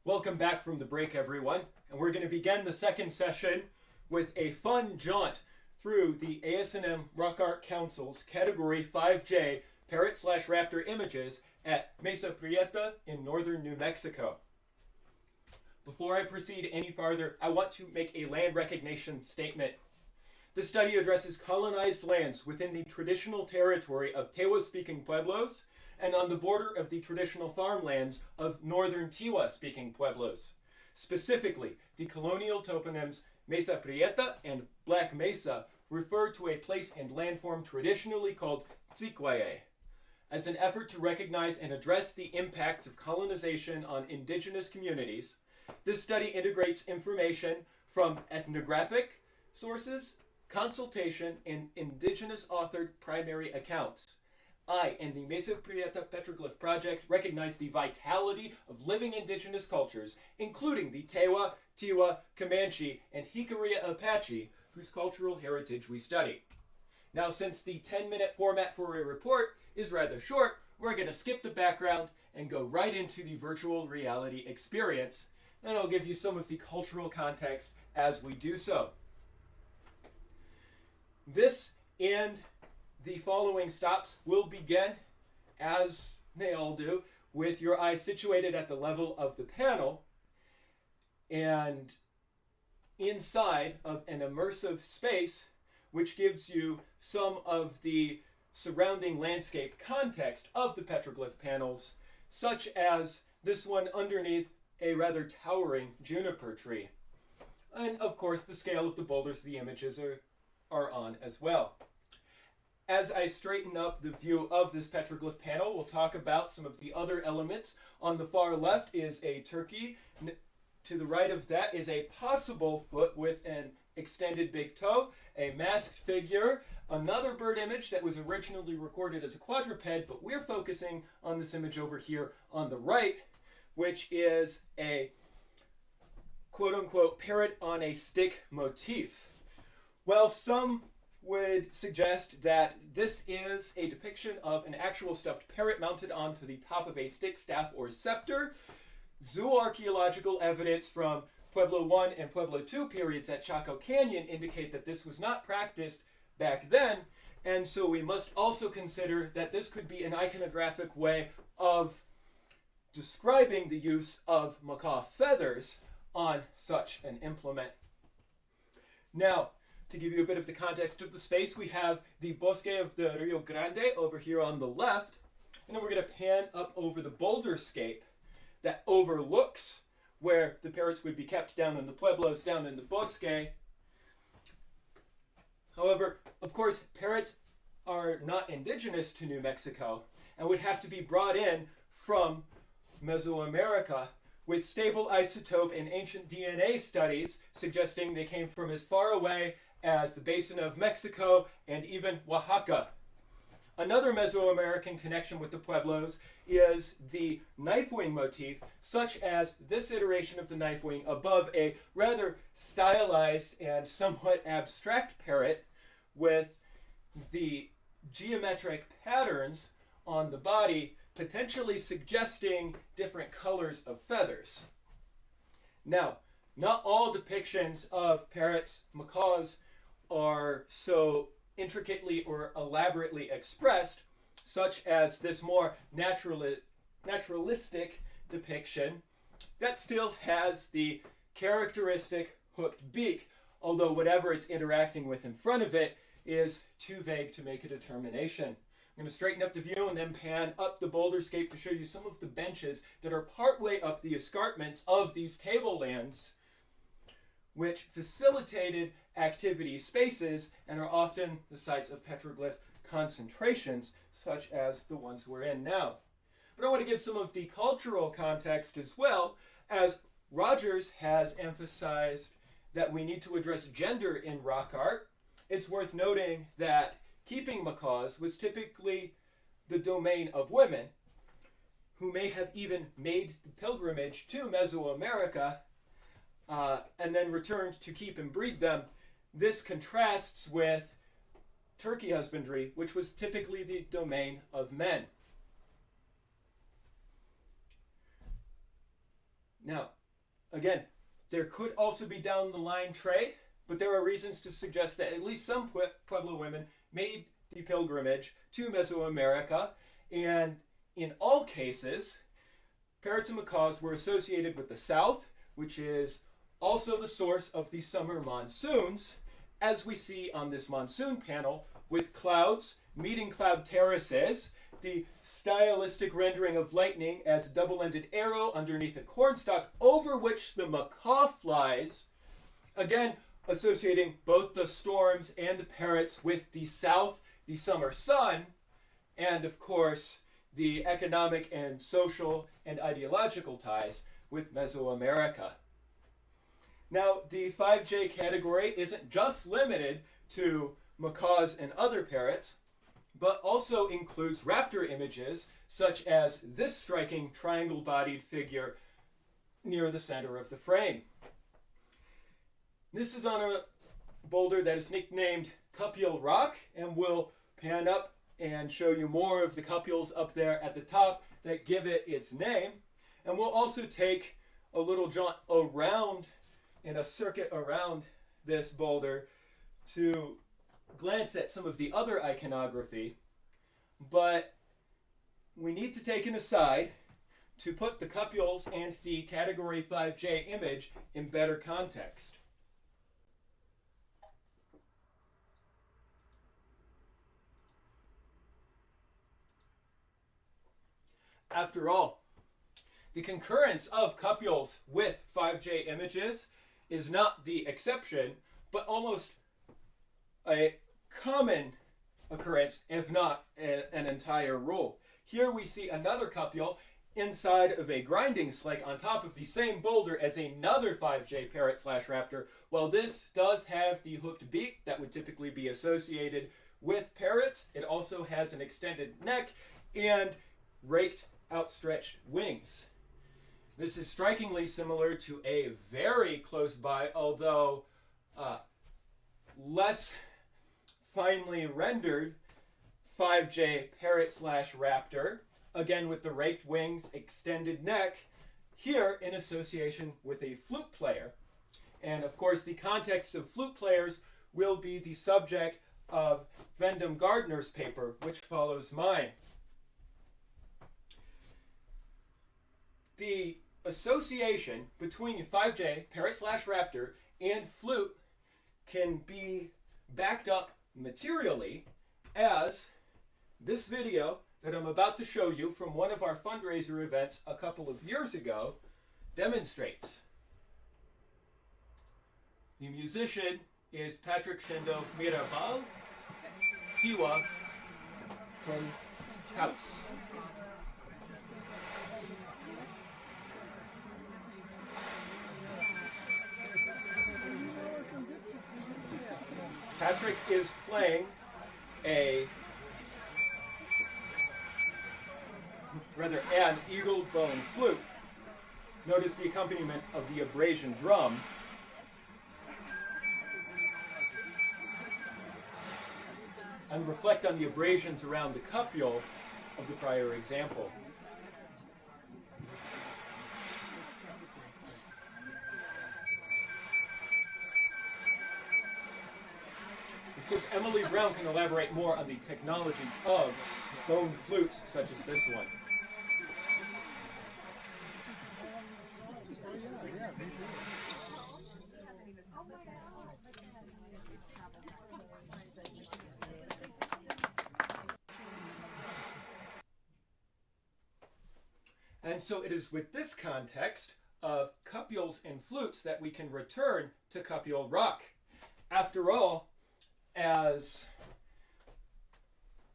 Welcome back from the break, everyone, and we're going to begin the second session with a fun jaunt through the AS&M Rock Art Council's Category 5J Parrot/Raptor images at Mesa Prieta in northern New Mexico. Before I proceed any farther, I want to make a land recognition statement. This study addresses colonized lands within the traditional territory of Tewa-speaking Pueblos and on the border of the traditional farmlands of northern Tewa-speaking Pueblos. Specifically, the colonial toponyms Mesa Prieta and Black Mesa refer to a place and landform traditionally called Tzikwaye. As an effort to recognize and address the impacts of colonization on indigenous communities, this study integrates information from ethnographic sources, consultation, and indigenous-authored primary accounts. I and the Mesa Prieta Petroglyph Project recognize the vitality of living indigenous cultures, including the Tewa, Tiwa, Comanche, and Jicarilla Apache, whose cultural heritage we study. Now, since the 10-minute format for a report is rather short, we're going to skip the background and go right into the virtual reality experience, and I'll give you some of the cultural context as we do so. This and the following stops will begin, as they all do, with your eyes situated at the level of the panel and inside of an immersive space, which gives you some of the surrounding landscape context of the petroglyph panels, such as this one underneath a rather towering juniper tree. And of course, the scale of the boulders the images are on as well. As I straighten up the view of this petroglyph panel, we'll talk about some of the other elements. On the far left is a turkey. To the right of that is a possible foot with an extended big toe, a masked figure, another bird image that was originally recorded as a quadruped, but we're focusing on this image over here on the right, which is a quote-unquote parrot on a stick motif. Well, some would suggest that this is a depiction of an actual stuffed parrot mounted onto the top of a stick, staff, or scepter. Zooarchaeological evidence from Pueblo 1 and Pueblo 2 periods at Chaco Canyon indicate that this was not practiced back then, and so we must also consider that this could be an iconographic way of describing the use of macaw feathers on such an implement. Now, to give you a bit of the context of the space, we have the Bosque of the Rio Grande over here on the left, and then we're going to pan up over the boulderscape that overlooks where the parrots would be kept down in the Pueblos, down in the Bosque. However, of course, parrots are not indigenous to New Mexico and would have to be brought in from Mesoamerica, with stable isotope and ancient DNA studies suggesting they came from as far away as the basin of Mexico and even Oaxaca. Another Mesoamerican connection with the Pueblos is the knife wing motif, such as this iteration of the knife wing above a rather stylized and somewhat abstract parrot with the geometric patterns on the body potentially suggesting different colors of feathers. Now, not all depictions of parrots, macaws, are so intricately or elaborately expressed, such as this more naturalistic depiction that still has the characteristic hooked beak, although whatever it's interacting with in front of it is too vague to make a determination. I'm going to straighten up the view and then pan up the boulderscape to show you some of the benches that are partway up the escarpments of these tablelands, which facilitated activity spaces and are often the sites of petroglyph concentrations, such as the ones we're in now. But I want to give some of the cultural context as well, as Rogers has emphasized that we need to address gender in rock art. It's worth noting that keeping macaws was typically the domain of women, who may have even made the pilgrimage to Mesoamerica and then returned to keep and breed them. This contrasts with turkey husbandry, which was typically the domain of men. Now, again, there could also be down the line trade, but there are reasons to suggest that at least some Pueblo women made the pilgrimage to Mesoamerica, and in all cases, parrots and macaws were associated with the south, which is also the source of the summer monsoons, as we see on this monsoon panel, with clouds meeting cloud terraces, the stylistic rendering of lightning as a double-ended arrow underneath a cornstalk over which the macaw flies, again associating both the storms and the parrots with the south, the summer sun, and of course the economic and social and ideological ties with Mesoamerica. Now, the 5J category isn't just limited to macaws and other parrots, but also includes raptor images, such as this striking triangle-bodied figure near the center of the frame. This is on a boulder that is nicknamed Cupule Rock, and we'll pan up and show you more of the cupules up there at the top that give it its name. And we'll also take a little jaunt around, in a circuit around this boulder, to glance at some of the other iconography, but we need to take an aside to put the cupules and the Category 5J image in better context. After all, the concurrence of cupules with 5J images is not the exception, but almost a common occurrence, if not an entire rule. Here we see another cupule inside of a grinding slake on top of the same boulder as another 5J parrot/raptor. While this does have the hooked beak that would typically be associated with parrots, it also has an extended neck and raked, outstretched wings. This is strikingly similar to a very close by, although less finely rendered 5J parrot/raptor, again with the raked wings, extended neck, here in association with a flute player. And of course, the context of flute players will be the subject of Vendham Gardner's paper, which follows mine. The association between 5J parrot/raptor and flute can be backed up materially, as this video that I'm about to show you from one of our fundraiser events a couple of years ago demonstrates. The musician is Patricia L. Tiwa from House. Patrick is playing an eagle bone flute. Notice the accompaniment of the abrasion drum. And reflect on the abrasions around the cupule of the prior example. Of course, Emily Brown can elaborate more on the technologies of bone flutes such as this one. And so it is with this context of cupules and flutes that we can return to Cupule Rock. After all, as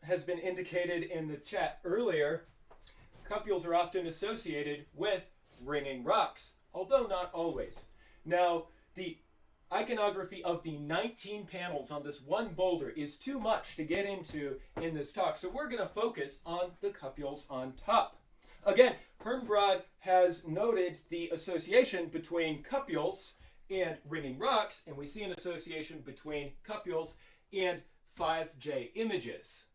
has been indicated in the chat earlier, cupules are often associated with ringing rocks, although not always. Now, the iconography of the 19 panels on this one boulder is too much to get into in this talk, so we're going to focus on the cupules on top. Again, Hermbrod has noted the association between cupules and ringing rocks, and we see an association between cupules and 5J images.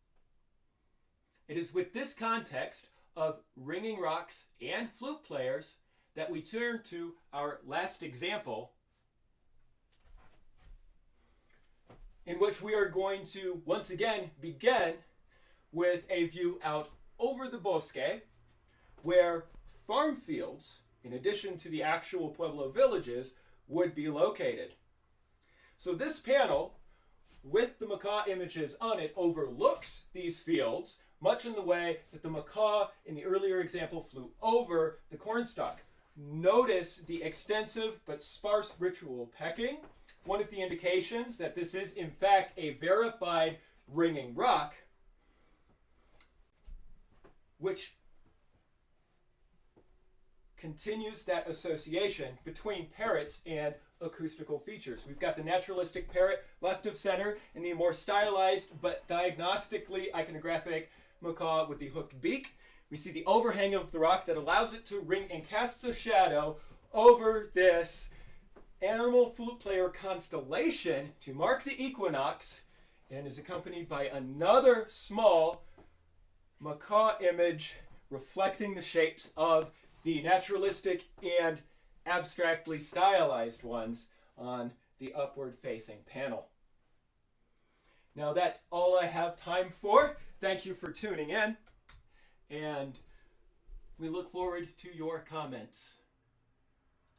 It is with this context of ringing rocks and flute players that we turn to our last example, in which we are going to once again begin with a view out over the bosque, where farm fields, in addition to the actual Pueblo villages, would be located. So this panel, with the macaw images on it, overlooks these fields, much in the way that the macaw in the earlier example flew over the cornstalk. Notice the extensive but sparse ritual pecking, one of the indications that this is in fact a verified ringing rock, which continues that association between parrots and acoustical features. We've got the naturalistic parrot left of center and the more stylized but diagnostically iconographic macaw with the hooked beak. We see the overhang of the rock that allows it to ring and casts a shadow over this animal flute player constellation to mark the equinox, and is accompanied by another small macaw image reflecting the shapes of the naturalistic and abstractly stylized ones on the upward facing panel. Now that's all I have time for. Thank you for tuning in, and we look forward to your comments.